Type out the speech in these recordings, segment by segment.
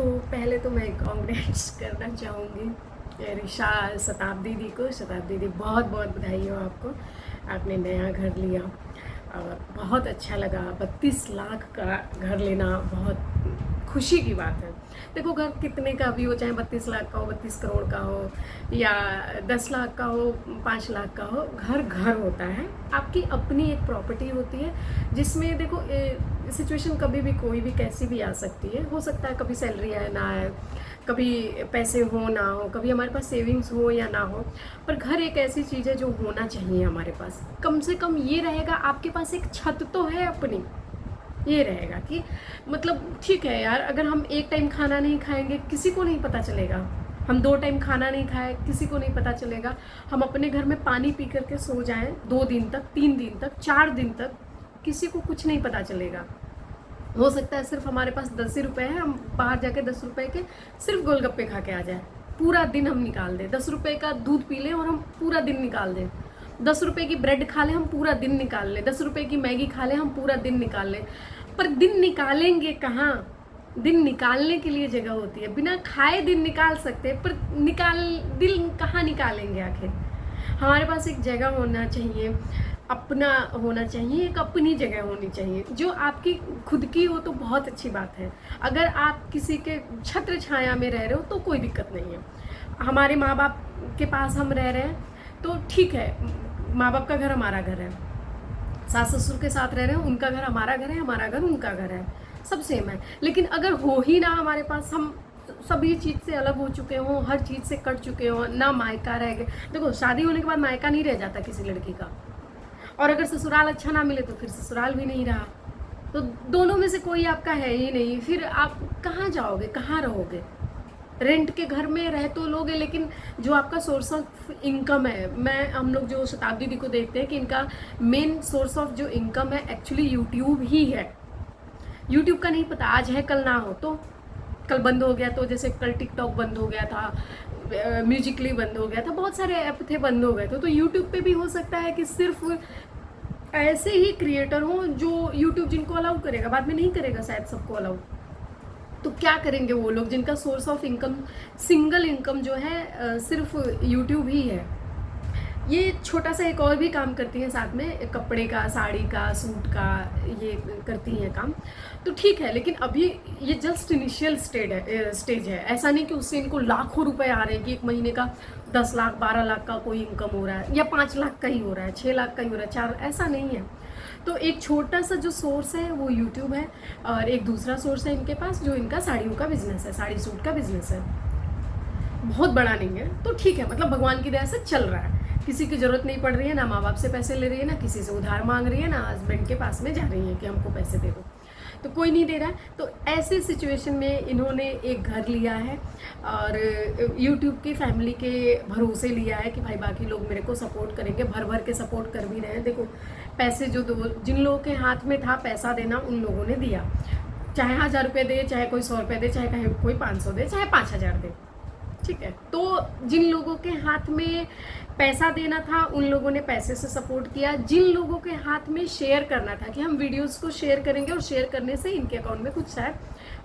तो पहले तो मैं कांग्रेट्स करना चाहूँगी ऋषा शताब्दी दी को। शताब्दी दी बहुत बहुत बधाई हो आपको, आपने नया घर लिया और बहुत अच्छा लगा। 32 लाख का घर लेना बहुत खुशी की बात है। देखो घर कितने का भी हो, चाहे 32 लाख का हो, 32 करोड़ का हो या 10 लाख का हो, 5 लाख का हो, घर घर होता है। आपकी अपनी एक प्रॉपर्टी होती है जिसमें देखो सिचुएशन कभी भी कोई भी कैसी भी आ सकती है। हो सकता है कभी सैलरी आए ना आए, कभी पैसे हो ना हो, कभी हमारे पास सेविंग्स हो या ना हो, पर घर एक ऐसी चीज़ है जो होना चाहिए हमारे पास। कम से कम ये रहेगा आपके पास एक छत तो है अपनी, ये रहेगा कि मतलब ठीक है यार, अगर हम एक टाइम खाना नहीं खाएंगे किसी को नहीं पता चलेगा, हम 2 टाइम खाना नहीं खाए किसी को नहीं पता चलेगा, हम अपने घर में पानी पी करके सो जाएं 2 दिन तक, 3 दिन तक, 4 दिन तक, किसी को कुछ नहीं पता चलेगा। हो सकता है सिर्फ हमारे पास 10 ही रुपये हैं, हम बाहर जाके 10 रुपये के सिर्फ गोलगप्पे खा के आ जाए, पूरा दिन हम निकाल दें। 10 रुपये का दूध पी लें और हम पूरा दिन निकाल दें। 10 रुपये की ब्रेड खा लें, हम पूरा दिन निकाल लें। 10 रुपये की मैगी खा लें, हम पूरा दिन निकाल लें। पर दिन निकालेंगे कहाँ? दिन निकालने के लिए जगह होती है। बिना खाए दिन निकाल सकते, पर दिल कहाँ निकालेंगे आखिर? हमारे पास एक जगह होना चाहिए, अपना होना चाहिए, एक अपनी जगह होनी चाहिए जो आपकी खुद की हो तो बहुत अच्छी बात है। अगर आप किसी के छत्र छाया में रह रहे हो तो कोई दिक्कत नहीं है। हमारे माँ बाप के पास हम रह रहे हैं तो ठीक है, माँ बाप का घर हमारा घर है, सास ससुर के साथ रह रहे हैं, उनका घर हमारा घर है, हमारा घर उनका घर है, सब सेम है। लेकिन अगर हो ही ना हमारे पास, हम सभी चीज़ से अलग हो चुके हों, हर चीज़ से कट चुके हों, ना मायका रह गए। देखो शादी होने के बाद मायका नहीं रह जाता किसी लड़की का, और अगर ससुराल अच्छा ना मिले तो फिर ससुराल भी नहीं रहा। तो दोनों में से कोई आपका है ही नहीं, फिर आप कहाँ जाओगे, कहाँ रहोगे? रेंट के घर में रह तो लोगे, लेकिन जो आपका सोर्स ऑफ इनकम है, हम लोग जो शताब्दी दी को देखते हैं कि इनका मेन सोर्स ऑफ जो इनकम है एक्चुअली यूट्यूब ही है। यूट्यूब का नहीं पता, आज है कल ना हो, तो कल बंद हो गया, तो जैसे कल टिकटॉक बंद हो गया था, म्यूजिकली बंद हो गया था, बहुत सारे ऐप थे बंद हो गए थे। तो यूट्यूब पे भी हो सकता है कि सिर्फ ऐसे ही क्रिएटर हों जो यूट्यूब जिनको अलाउ करेगा, बाद में नहीं करेगा शायद सबको अलाउ। तो क्या करेंगे वो लोग जिनका source of income, single income जो है सिर्फ यूट्यूब ही है। ये छोटा सा एक और भी काम करती हैं साथ में, कपड़े का, साड़ी का, सूट का, ये करती हैं काम, तो ठीक है। लेकिन अभी ये जस्ट इनिशियल स्टेज है। ऐसा नहीं कि उससे इनको लाखों रुपए आ रहे हैं कि एक महीने का 10 लाख 12 लाख का कोई इनकम हो रहा है, या 5 लाख का ही हो रहा है, 6 लाख का ही हो रहा है, 4, ऐसा नहीं है। तो एक छोटा सा जो सोर्स है वो यूट्यूब है, और एक दूसरा सोर्स है इनके पास जो इनका साड़ियों का बिजनेस है, साड़ी सूट का बिजनेस है। बहुत बड़ा नहीं है तो ठीक है, मतलब भगवान की दया से चल रहा है। किसी की जरूरत नहीं पड़ रही है, ना माँ बाप से पैसे ले रही है, ना किसी से उधार मांग रही है, ना हस्बैंड के पास में जा रही है कि हमको पैसे दे दो, तो कोई नहीं दे रहा है। तो ऐसे सिचुएशन में इन्होंने एक घर लिया है और यूट्यूब की फैमिली के भरोसे लिया है कि भाई बाकी लोग मेरे को सपोर्ट करेंगे, भर भर के सपोर्ट कर भी रहे हैं। देखो पैसे जो जिन लोगों के हाथ में था पैसा देना, उन लोगों ने दिया, चाहे 1000 रुपये दे, चाहे कोई 100 रुपये दे, चाहे कोई 500 दे, चाहे 5000 दे, ठीक है। तो जिन लोगों के हाथ में पैसा देना था उन लोगों ने पैसे से सपोर्ट किया, जिन लोगों के हाथ में शेयर करना था कि हम वीडियोस को शेयर करेंगे और शेयर करने से इनके अकाउंट में कुछ शायद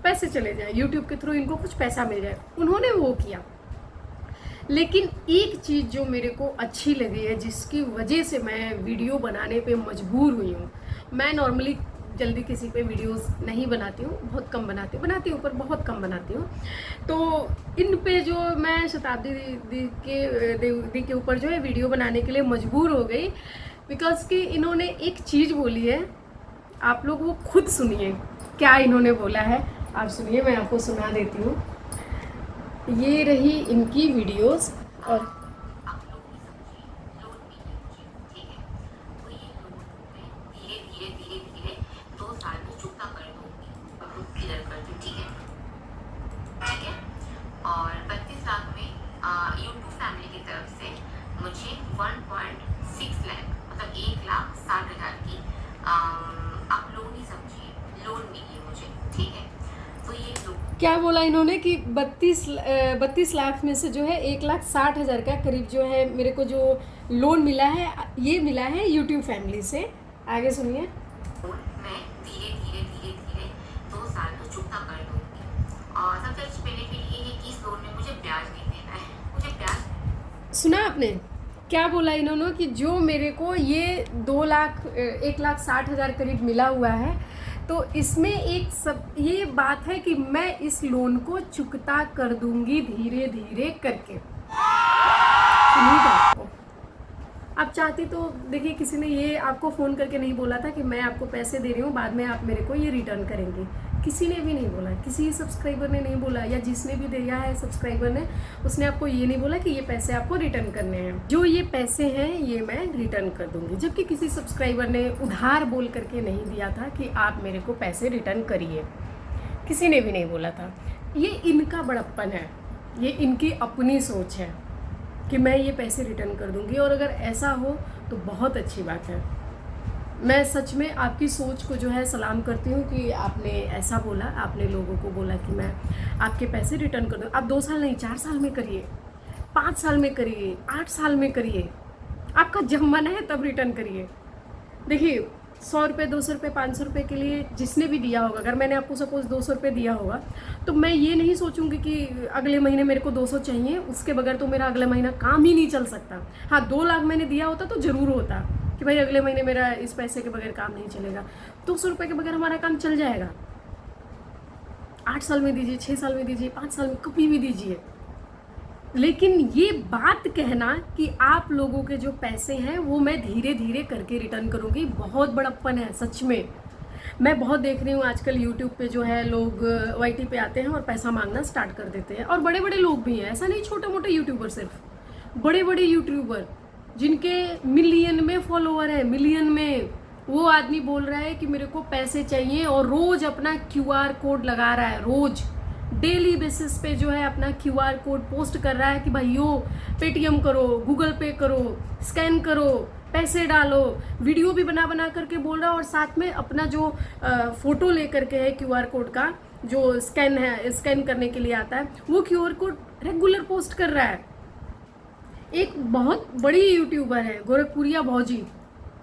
पैसे चले जाए, यूट्यूब के थ्रू इनको कुछ पैसा मिल जाए, उन्होंने वो किया। लेकिन एक चीज़ जो मेरे को अच्छी लगी है, जिसकी वजह से मैं वीडियो बनाने पे मजबूर हुई हूँ, मैं नॉर्मली जल्दी किसी पे वीडियोस नहीं बनाती हूँ, बहुत कम बनाती हूँ पर बहुत कम बनाती हूँ। तो इन पे जो मैं शताब्दी दी के ऊपर जो है वीडियो बनाने के लिए मजबूर हो गई, बिकॉज कि इन्होंने एक चीज़ बोली है, आप लोग वो खुद सुनिए क्या इन्होंने बोला है। आप सुनिए, मैं आपको सुना देती हूँ। ये रही इनकी वीडियोस, और और 32 लाख में यूट्यूब फैमिली की तरफ से मुझे 1.6 लाख मतलब 1,60,000 की आप लोन ही समझिए लोन मिली मुझे, ठीक है। तो ये लोग क्या बोला इन्होंने कि 32 लाख में से जो है 1,60,000 का करीब जो है मेरे को जो लोन मिला है, ये मिला है यूट्यूब फैमिली से। आगे सुनिए। मैं धीरे धीरे 2 साल में चुकता कर दूंगी। और सबसे सुना आपने क्या बोला इन्होंने कि जो मेरे को ये 1,60,000 करीब मिला हुआ है, तो इसमें ये बात है कि मैं इस लोन को चुकता कर दूंगी धीरे धीरे करके। सुनिए आपको, आप चाहती तो देखिए, किसी ने ये आपको फ़ोन करके नहीं बोला था कि मैं आपको पैसे दे रही हूँ, बाद में आप मेरे को ये रिटर्न करेंगे। किसी ने भी नहीं बोला, किसी सब्सक्राइबर ने नहीं बोला, या जिसने भी दिया है सब्सक्राइबर ने, उसने आपको ये नहीं बोला कि ये पैसे आपको रिटर्न करने हैं। जो ये पैसे हैं ये मैं रिटर्न कर दूंगी, जबकि किसी सब्सक्राइबर ने उधार बोल करके नहीं दिया था कि आप मेरे को पैसे रिटर्न करिए। किसी ने भी नहीं बोला था। ये इनका बड़प्पन है, ये इनकी अपनी सोच है कि मैं ये पैसे रिटर्न कर दूंगी। और अगर ऐसा हो तो बहुत अच्छी बात है। मैं सच में आपकी सोच को जो है सलाम करती हूँ कि आपने ऐसा बोला, आपने लोगों को बोला कि मैं आपके पैसे रिटर्न कर दूँ। आप 2 साल नहीं, 4 साल में करिए, 5 साल में करिए, 8 साल में करिए, आपका जब मन है तब रिटर्न करिए। देखिए 100 रुपये, 200 रुपये, 500 रुपये के लिए जिसने भी दिया होगा, अगर मैंने आपको सपोज़ 200 रुपये दिया होगा, तो मैं ये नहीं सोचूंगी कि अगले महीने मेरे को 200 चाहिए, उसके बगैर तो मेरा अगले महीना काम ही नहीं चल सकता। हाँ, 2 लाख मैंने दिया होता तो ज़रूर होता कि भाई अगले महीने मेरा इस पैसे के बगैर काम नहीं चलेगा। 200 रुपये के बगैर हमारा काम चल जाएगा। 8 साल में दीजिए, 6 साल में दीजिए, 5 साल में, कभी भी दीजिए। लेकिन ये बात कहना कि आप लोगों के जो पैसे हैं वो मैं धीरे धीरे करके रिटर्न करूँगी, बहुत बड़प्पन है सच में। मैं बहुत देख रही हूँ आजकल यूट्यूब पे जो है लोग वाईटी पे आते हैं और पैसा मांगना स्टार्ट कर देते हैं। और बड़े बड़े लोग भी हैं, ऐसा नहीं छोटे मोटे यूट्यूबर, सिर्फ बड़े बड़े यूट्यूबर जिनके मिलियन में फॉलोअर है, मिलियन में, वो आदमी बोल रहा है कि मेरे को पैसे चाहिए और रोज़ अपना QR कोड लगा रहा है, रोज़ डेली बेसिस पे जो है अपना QR कोड पोस्ट कर रहा है कि भाइयों पेटीएम करो, गूगल पे करो, स्कैन करो, पैसे डालो। वीडियो भी बना बना करके बोल रहा है और साथ में अपना जो फोटो लेकर के है QR कोड का, जो स्कैन है, स्कैन करने के लिए आता है, वो QR कोड रेगुलर पोस्ट कर रहा है। एक बहुत बड़ी यूट्यूबर है गोरखपुरिया भौजी,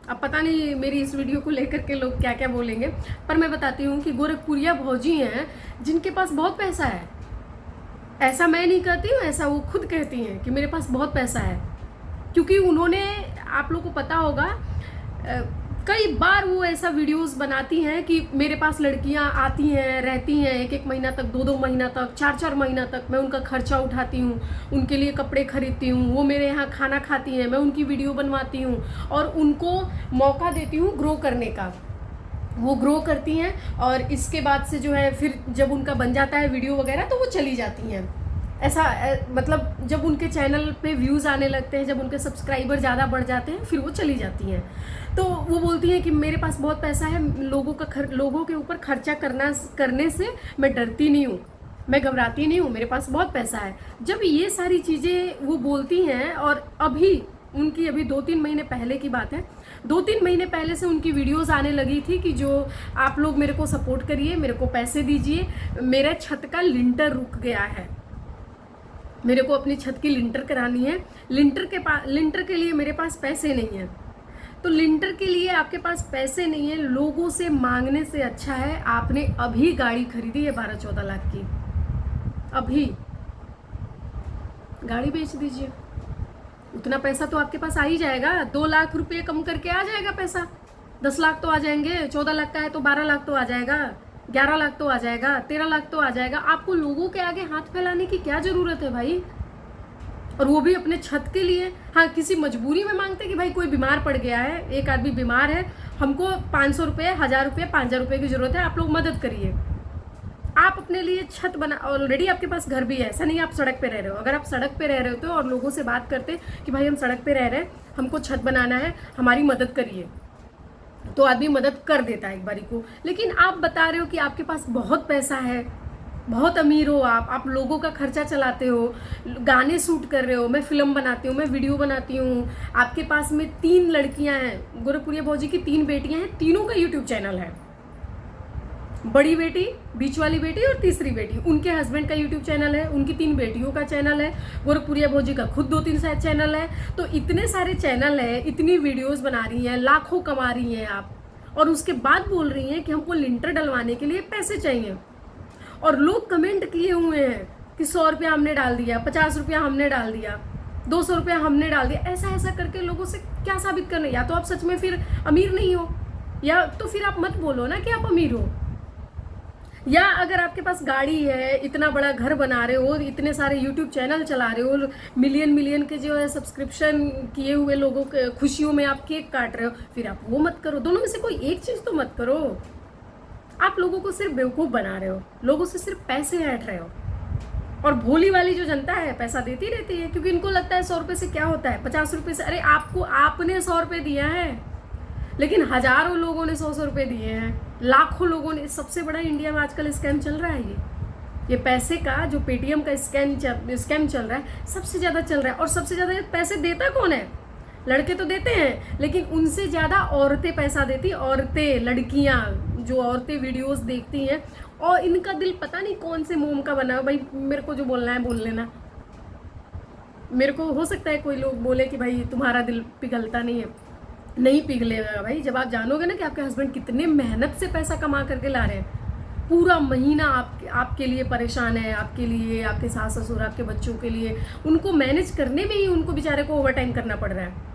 अब पता नहीं मेरी इस वीडियो को लेकर के लोग क्या क्या बोलेंगे, पर मैं बताती हूँ कि गोरखपुरिया भौजी हैं जिनके पास बहुत पैसा है। ऐसा मैं नहीं कहती हूँ, ऐसा वो खुद कहती हैं कि मेरे पास बहुत पैसा है, क्योंकि उन्होंने, आप लोगों को पता होगा, कई बार वो ऐसा वीडियोस बनाती हैं कि मेरे पास लड़कियां आती हैं, रहती हैं 1-1 महीना तक, 2-2 महीना तक, 4-4 महीना तक, मैं उनका खर्चा उठाती हूँ, उनके लिए कपड़े खरीदती हूँ, वो मेरे यहाँ खाना खाती हैं, मैं उनकी वीडियो बनवाती हूँ और उनको मौका देती हूँ ग्रो करने का। वो ग्रो करती हैं और इसके बाद से जो है फिर जब उनका बन जाता है वीडियो वगैरह तो वो चली जाती हैं। ऐसा मतलब जब उनके चैनल पे व्यूज़ आने लगते हैं, जब उनके सब्सक्राइबर ज़्यादा बढ़ जाते हैं, फिर वो चली जाती हैं। तो वो बोलती हैं कि मेरे पास बहुत पैसा है, लोगों के ऊपर खर्चा करने से मैं डरती नहीं हूँ, मैं घबराती नहीं हूँ, मेरे पास बहुत पैसा है। जब ये सारी चीज़ें वो बोलती हैं, और अभी 2-3 महीने पहले की बात है, 2-3 महीने पहले से उनकी वीडियोस आने लगी थी कि जो आप लोग मेरे को सपोर्ट करिए, मेरे को पैसे दीजिए, मेरे छत का लिंटर रुक गया है, मेरे को अपनी छत की लिंटर करानी है, लिंटर के लिए मेरे पास पैसे नहीं है। तो लिंटर के लिए आपके पास पैसे नहीं है, लोगों से मांगने से अच्छा है आपने अभी गाड़ी खरीदी है 12-14 लाख की, अभी गाड़ी बेच दीजिए, उतना पैसा तो आपके पास आ ही जाएगा। 2 लाख रुपये कम करके आ जाएगा पैसा, 10 लाख तो आ जाएंगे, 14 लाख का है तो 12 लाख तो आ जाएगा, 11 लाख तो आ जाएगा, 13 लाख तो आ जाएगा। आपको लोगों के आगे हाथ फैलाने की क्या ज़रूरत है भाई, और वो भी अपने छत के लिए। हाँ, किसी मजबूरी में मांगते कि भाई कोई बीमार पड़ गया है, एक आदमी बीमार है, हमको 500 रुपये, 1000 रुपये, 5000 रुपये की ज़रूरत है, आप लोग मदद करिए। आप अपने लिए छत बना, ऑलरेडी आपके पास घर भी है, ऐसा नहीं आप सड़क पे रह रहे हो। अगर आप सड़क पे रह रहे हो तो और लोगों से बात करते कि भाई हम सड़क पे रह रहे हैं, हमको छत बनाना है, हमारी मदद करिए, तो आदमी मदद कर देता है एक बारी को। लेकिन आप बता रहे हो कि आपके पास बहुत पैसा है, बहुत अमीर हो आप लोगों का खर्चा चलाते हो, गाने शूट कर रहे हो, मैं फिल्म बनाती हूँ, मैं वीडियो बनाती हूँ, आपके पास में 3 लड़कियाँ हैं, गोरखपुरिया भौजी की 3 बेटियाँ हैं, तीनों का यूट्यूब चैनल है, बड़ी बेटी, बीच वाली बेटी और तीसरी बेटी, उनके हस्बैंड का यूट्यूब चैनल है, उनकी 3 बेटियों का चैनल है, गोरखपुरिया भौजी का खुद 2-3 चैनल है। तो इतने सारे चैनल है, इतनी वीडियोस बना रही हैं, लाखों कमा रही हैं आप, और उसके बाद बोल रही हैं कि हमको लिंटर डलवाने के लिए पैसे चाहिए। और लोग कमेंट किए हुए हैं कि 100 रुपया हमने डाल दिया, 50 रुपया हमने डाल दिया। 200 रुपया हमने डाल दिया, ऐसा ऐसा करके लोगों से क्या साबित करना? या तो आप सच में फिर अमीर नहीं हो, या तो फिर आप मत बोलो ना कि आप अमीर हो। या अगर आपके पास गाड़ी है, इतना बड़ा घर बना रहे हो, इतने सारे यूट्यूब चैनल चला रहे हो, मिलियन मिलियन के जो है सब्सक्रिप्शन किए हुए लोगों के खुशियों में आप केक काट रहे हो, फिर आप वो मत करो। दोनों में से कोई एक चीज तो मत करो। आप लोगों को सिर्फ बेवकूफ बना रहे हो, लोगों से सिर्फ पैसे ऐंठ रहे हो। और भोली वाली जो जनता है पैसा देती रहती है, क्योंकि इनको लगता है 100 रुपये से क्या होता है, 50 रुपये से। अरे आपको, आपने 100 रुपये दिया है, लेकिन हजारों लोगों ने 100 रुपये दिए हैं, लाखों लोगों ने। सबसे बड़ा इंडिया में आजकल स्कैम चल रहा है ये पैसे का, जो पेटीएम का स्कैम चल रहा है, सबसे ज़्यादा चल रहा है। और सबसे ज़्यादा पैसे देता कौन है? लड़के तो देते हैं, लेकिन उनसे ज़्यादा औरतें पैसा देती, औरतें, लड़कियां, जो औरतें वीडियोस देखती हैं। और इनका दिल पता नहीं कौन से मोम का बना है। भाई मेरे को जो बोलना है बोल लेना। मेरे को हो सकता है कोई लोग बोले कि भाई तुम्हारा दिल पिघलता नहीं है, नहीं पिघलेगा भाई। जब आप जानोगे ना कि आपके हस्बैंड कितने मेहनत से पैसा कमा करके ला रहे हैं, पूरा महीना आपके लिए परेशान है, आपके लिए, आपके सास ससुर, आपके बच्चों के लिए, उनको मैनेज करने में ही उनको बेचारे को ओवर टाइम करना पड़ रहा है।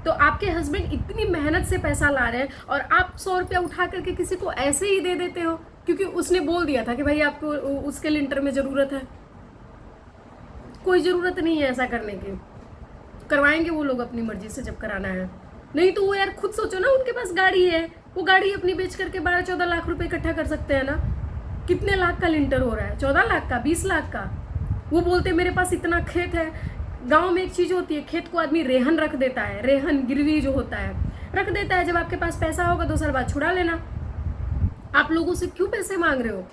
तो आपके हस्बैंड इतनी मेहनत से पैसा ला रहे हैं और आप 100 रुपया उठा करके किसी को ऐसे ही दे देते हो क्योंकि उसने बोल दिया था कि भाई आपको उसके लिंटर में ज़रूरत है। कोई ज़रूरत नहीं है ऐसा करने की। करवाएंगे वो लोग अपनी मर्जी से जब कराना है। नहीं तो वो यार खुद सोचो ना, उनके पास गाड़ी है, वो गाड़ी अपनी बेच करके 12-14 लाख रुपए इकट्ठा कर सकते हैं ना। कितने लाख का लिंटर हो रहा है? 14 लाख का, 20 लाख का। वो बोलते मेरे पास इतना खेत है। गांव में एक चीज होती है, खेत को आदमी रेहन रख देता है, रेहन गिरवी जो होता है रख देता है। जब आपके पास पैसा होगा 2 साल बाद छुड़ा लेना। आप लोगों से क्यों पैसे मांग रहे हो?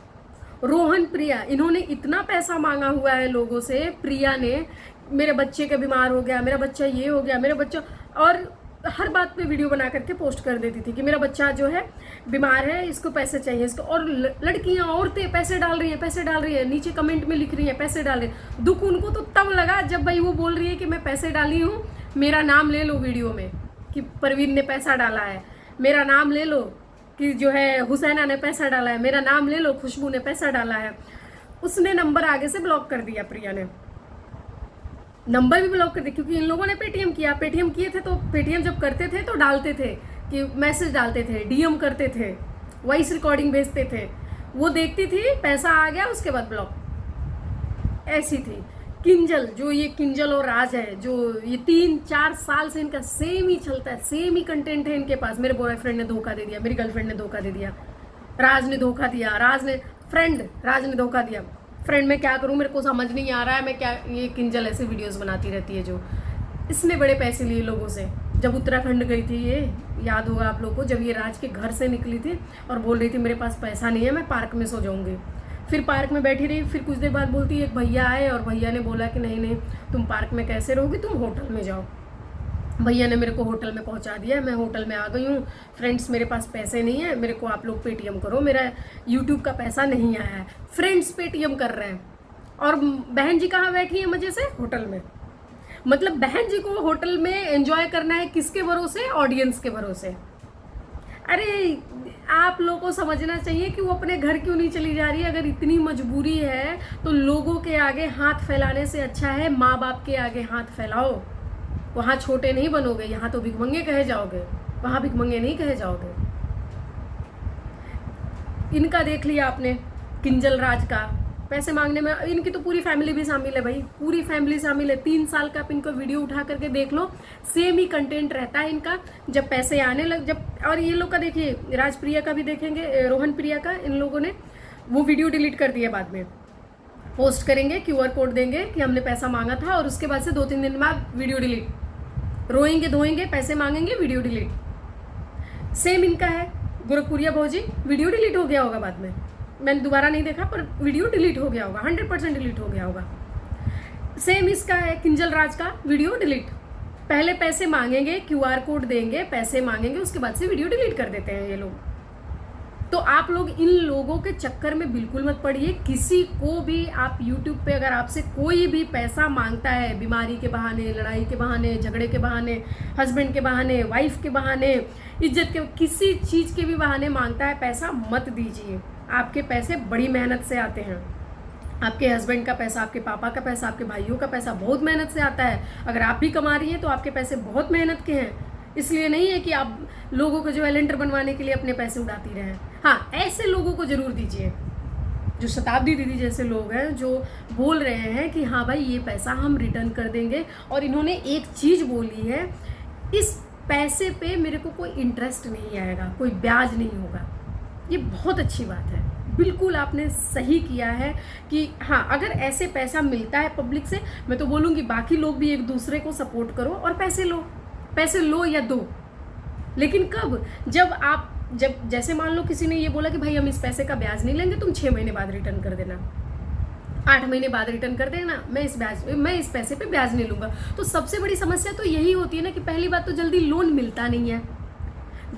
रोहन, प्रिया, इन्होंने इतना पैसा मांगा हुआ है लोगों से। प्रिया ने, मेरे बच्चे का बीमार हो गया, मेरा बच्चा ये हो गया, मेरा बच्चा, और हर बात पे वीडियो बना करके पोस्ट कर देती थी कि मेरा बच्चा जो है बीमार है, इसको पैसे चाहिए इसको। और लड़कियां, औरतें पैसे डाल रही हैं, पैसे डाल रही है, नीचे कमेंट में लिख रही हैं पैसे डाल रही हैं। दुख उनको तो तब लगा जब भाई वो बोल रही है कि मैं पैसे डाली हूँ, मेरा नाम ले लो वीडियो में कि परवीन ने पैसा डाला है, मेरा नाम ले लो कि जो है हुसैना ने पैसा डाला है, मेरा नाम ले लो खुशबू ने पैसा डाला है। उसने नंबर आगे से ब्लॉक कर दिया, प्रिया ने नंबर भी ब्लॉक कर दिया, क्योंकि इन लोगों ने पेटीएम किया। पेटीएम किए थे तो पेटीएम जब करते थे तो डालते थे कि मैसेज डालते थे, डीएम करते थे, वॉइस रिकॉर्डिंग भेजते थे। वो देखती थी, पैसा आ गया, उसके बाद ब्लॉक। ऐसी थी किंजल, जो ये किंजल और राज है, जो ये 3-4 साल से इनका सेम ही चलता है, सेम ही कंटेंट है इनके पास। मेरे बॉयफ्रेंड ने धोखा दे दिया, मेरी गर्लफ्रेंड ने धोखा दे दिया, राज ने धोखा दिया, राज ने धोखा दिया। फ्रेंड मैं क्या करूं, मेरे को समझ नहीं आ रहा है मैं क्या। ये किंजल ऐसे वीडियोस बनाती रहती है। जो इसने बड़े पैसे लिए लोगों से। जब उत्तराखंड गई थी, ये याद होगा आप लोगों को, जब ये राज के घर से निकली थी और बोल रही थी मेरे पास पैसा नहीं है, मैं पार्क में सो जाऊंगी। फिर पार्क में बैठी रही, फिर कुछ देर बाद बोलती एक भैया आए और भैया ने बोला कि नहीं नहीं तुम पार्क में कैसे रहोगी, तुम होटल में जाओ। भैया ने मेरे को होटल में पहुंचा दिया, मैं होटल में आ गई हूँ। फ्रेंड्स मेरे पास पैसे नहीं है, मेरे को आप लोग पेटीएम करो, मेरा यूट्यूब का पैसा नहीं आया है। फ्रेंड्स पेटीएम कर रहे हैं और बहन जी कहाँ बैठी है मजे से? होटल में। मतलब बहन जी को होटल में एंजॉय करना है, किसके भरोसे? ऑडियंस के भरोसे। अरे आप लोगों को समझना चाहिए कि वो अपने घर क्यों नहीं चली जा रही है। अगर इतनी मजबूरी है तो लोगों के आगे हाथ फैलाने से अच्छा है माँ बाप के आगे हाथ फैलाओ। वहाँ छोटे नहीं बनोगे, यहाँ तो भिखमंगे कहे जाओगे, वहाँ भिखमंगे नहीं कहे जाओगे। इनका देख लिया आपने, किंजल राज का पैसे मांगने में। इनकी तो पूरी फैमिली भी शामिल है भाई, पूरी फैमिली शामिल है। 3 साल का आप इनको वीडियो उठा करके देख लो, सेम ही कंटेंट रहता है इनका। जब पैसे आने लग, जब, और ये लोग का देखिए, राज प्रिया का भी देखेंगे, रोहन प्रिया का, इन लोगों ने वो वीडियो डिलीट कर दिया। बाद में पोस्ट करेंगे, QR कोड देंगे कि हमने पैसा मांगा था, और उसके बाद से 2-3 दिन बाद वीडियो डिलीट। रोएंगे धोएंगे, पैसे मांगेंगे, वीडियो डिलीट। सेम इनका है। गोरखपुरिया भौजी, वीडियो डिलीट हो गया होगा बाद में, मैंने दोबारा नहीं देखा, पर वीडियो डिलीट हो गया होगा, 100% डिलीट हो गया होगा। सेम इसका है, किंजल राज का, वीडियो डिलीट। पहले पैसे मांगेंगे, QR कोड देंगे, पैसे मांगेंगे, उसके बाद से वीडियो डिलीट कर देते हैं ये लोग। तो आप लोग इन लोगों के चक्कर में बिल्कुल मत पड़िए। किसी को भी आप YouTube पे अगर आपसे कोई भी पैसा मांगता है, बीमारी के बहाने, लड़ाई के बहाने, झगड़े के बहाने, हस्बैंड के बहाने, वाइफ के बहाने, इज्जत के, किसी चीज़ के भी बहाने मांगता है पैसा, मत दीजिए। आपके पैसे बड़ी मेहनत से आते हैं। आपके हस्बैंड का पैसा, आपके पापा का पैसा, आपके भाइयों का पैसा बहुत मेहनत से आता है। अगर आप भी कमा रही हैं तो आपके पैसे बहुत मेहनत के हैं, इसलिए नहीं है कि आप लोगों को जो है लेंटर बनवाने के लिए अपने पैसे उड़ाती रहें। हाँ, ऐसे लोगों को जरूर दीजिए, जो शताब्दी दीदी जैसे लोग हैं जो बोल रहे हैं कि हाँ भाई ये पैसा हम रिटर्न कर देंगे, और इन्होंने एक चीज़ बोली है, इस पैसे पे मेरे को कोई इंटरेस्ट नहीं आएगा, कोई ब्याज नहीं होगा। ये बहुत अच्छी बात है, बिल्कुल आपने सही किया है कि हाँ, अगर ऐसे पैसा मिलता है पब्लिक से, मैं तो बोलूँगी बाकी लोग भी एक दूसरे को सपोर्ट करो और पैसे लो या दो, लेकिन कब? जब जैसे मान लो किसी ने ये बोला कि भाई हम इस पैसे का ब्याज नहीं लेंगे, तुम 6 महीने बाद रिटर्न कर देना, 8 महीने बाद रिटर्न कर देना, मैं इस पैसे पे ब्याज नहीं लूंगा। तो सबसे बड़ी समस्या तो यही होती है ना कि पहली बात तो जल्दी लोन मिलता नहीं है,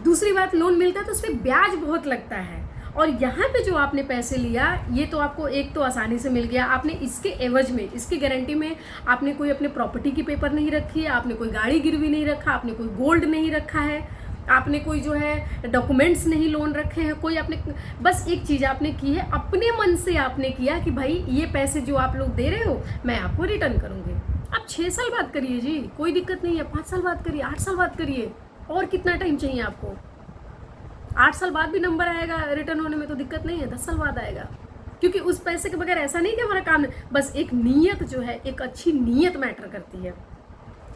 दूसरी बात लोन मिलता है तो उस पर ब्याज बहुत लगता है। और यहाँ पे जो आपने पैसे लिया, ये तो आपको एक तो आसानी से मिल गया, आपने इसके एवज में, इसकी गारंटी में आपने कोई अपने प्रॉपर्टी की पेपर नहीं रखी है, आपने कोई गाड़ी गिरवी नहीं रखा, आपने कोई गोल्ड नहीं रखा है, आपने कोई जो है डॉक्यूमेंट्स नहीं लोन रखे हैं, कोई आपने, बस एक चीज़ आपने की है, अपने मन से आपने किया कि भाई ये पैसे जो आप लोग दे रहे हो मैं आपको रिटर्न करूँगी। आप 6 साल बाद करिए जी, कोई दिक्कत नहीं है, 5 साल बाद करिए, 8 साल बाद करिए, और कितना टाइम चाहिए आपको? 8 साल बाद भी नंबर आएगा रिटर्न होने में तो दिक्कत नहीं है, 10 साल बाद आएगा, क्योंकि उस पैसे के बगैर ऐसा नहीं कि हमारा काम नहीं, बस एक नीयत जो है, एक अच्छी नीयत मैटर करती है।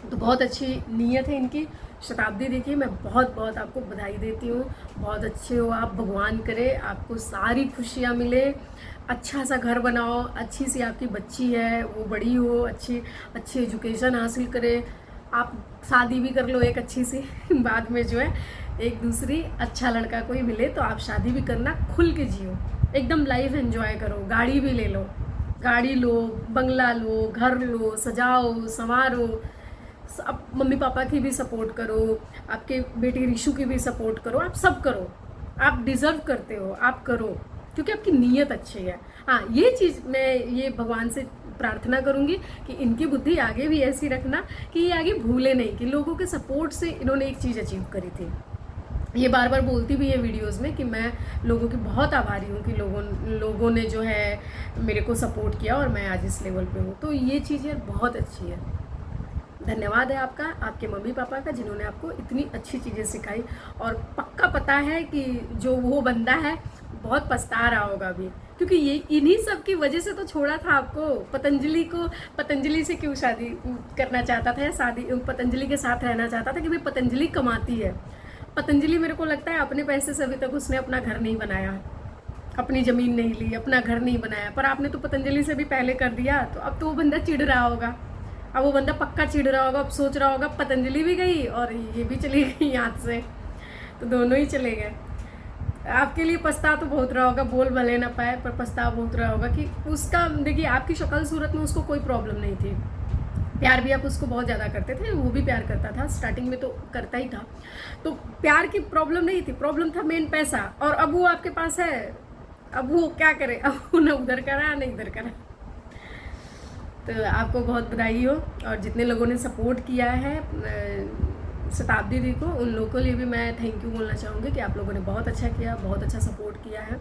तो बहुत अच्छी नीयत है इनकी। शताब्दी देखिए, मैं बहुत बहुत आपको बधाई देती हूँ, बहुत अच्छे हो आप, भगवान करे आपको सारी खुशियाँ मिले, अच्छा सा घर बनाओ, अच्छी सी आपकी बच्ची है वो बड़ी हो, अच्छी एजुकेशन हासिल करे, आप शादी भी कर लो एक अच्छी सी बाद में जो है एक दूसरी अच्छा लड़का कोई मिले तो आप शादी भी करना, खुल के जियो, एकदम लाइफ एंजॉय करो, गाड़ी भी ले लो, गाड़ी लो, बंगला लो, घर लो, सजाओ संवारो, अब मम्मी पापा की भी सपोर्ट करो, आपके बेटी रिशु की भी सपोर्ट करो, आप सब करो, आप डिज़र्व करते हो, आप करो, क्योंकि आपकी नीयत अच्छी है। हाँ, ये चीज़ मैं ये भगवान से प्रार्थना करूंगी कि इनकी बुद्धि आगे भी ऐसी रखना कि ये आगे भूले नहीं कि लोगों के सपोर्ट से इन्होंने एक चीज़ अचीव करी थी। ये बार बार बोलती भी है वीडियोस में कि मैं लोगों की बहुत आभारी हूँ कि लोगों ने जो है मेरे को सपोर्ट किया और मैं आज इस लेवल पे हूँ। तो ये चीज़ यार बहुत अच्छी है, धन्यवाद है आपका, आपके मम्मी पापा का, जिन्होंने आपको इतनी अच्छी चीज़ें सिखाई। और पक्का पता है कि जो वो बंदा है बहुत पछता रहा होगा अभी, क्योंकि ये इन्हीं सब की वजह से तो छोड़ा था आपको। पतंजलि से क्यों शादी करना चाहता था, शादी पतंजलि के साथ रहना चाहता था कि भाई पतंजलि कमाती है। पतंजलि मेरे को लगता है अपने पैसे से अभी तक उसने अपना घर नहीं बनाया, अपनी ज़मीन नहीं ली, अपना घर नहीं बनाया, पर आपने तो पतंजलि से भी पहले कर दिया। तो अब तो वो बंदा चिढ़ रहा होगा, अब वो बंदा पक्का चिढ़ रहा होगा, अब सोच रहा होगा पतंजलि भी गई और ये भी चली गई हाथ से, तो दोनों ही चले गए। आपके लिए पछता तो बहुत रहा होगा, बोल भले ना पाए पर पछता बहुत रहा होगा कि उसका, देखिए आपकी शक्ल सूरत में उसको कोई प्रॉब्लम नहीं थी, प्यार भी आप उसको बहुत ज़्यादा करते थे, वो भी प्यार करता था, स्टार्टिंग में तो करता ही था, तो प्यार की प्रॉब्लम नहीं थी, प्रॉब्लम था मेन पैसा। और अब वो आपके पास है, अब वो क्या करे, अब वो न उधर करा न इधर करा। तो आपको बहुत बधाई हो, और जितने लोगों ने सपोर्ट किया है शताब्दी दी को, उन लोगों के लिए भी मैं थैंक यू बोलना चाहूँगी कि आप लोगों ने बहुत अच्छा किया, बहुत अच्छा सपोर्ट किया है।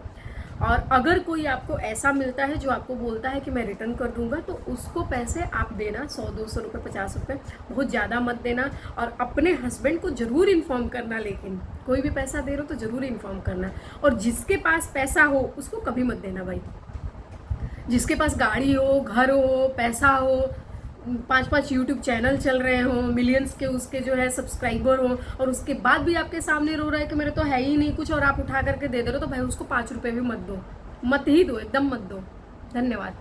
और अगर कोई आपको ऐसा मिलता है जो आपको बोलता है कि मैं रिटर्न कर दूंगा, तो उसको पैसे आप देना, 100-200 रुपये, 50 रुपये, बहुत ज़्यादा मत देना। और अपने हस्बैंड को ज़रूर इन्फॉर्म करना, लेकिन कोई भी पैसा दे रहे हो तो ज़रूर इन्फॉर्म करना। और जिसके पास पैसा हो उसको कभी मत देना भाई, जिसके पास गाड़ी हो, घर हो, पैसा हो, 5-5 यूट्यूब चैनल चल रहे हो, मिलियंस के उसके जो है सब्सक्राइबर हो, और उसके बाद भी आपके सामने रो रहा है कि मेरे तो है ही नहीं कुछ, और आप उठा करके दे रहे हो, तो भाई उसको 5 रुपये भी मत दो, मत ही दो, एकदम मत दो। धन्यवाद।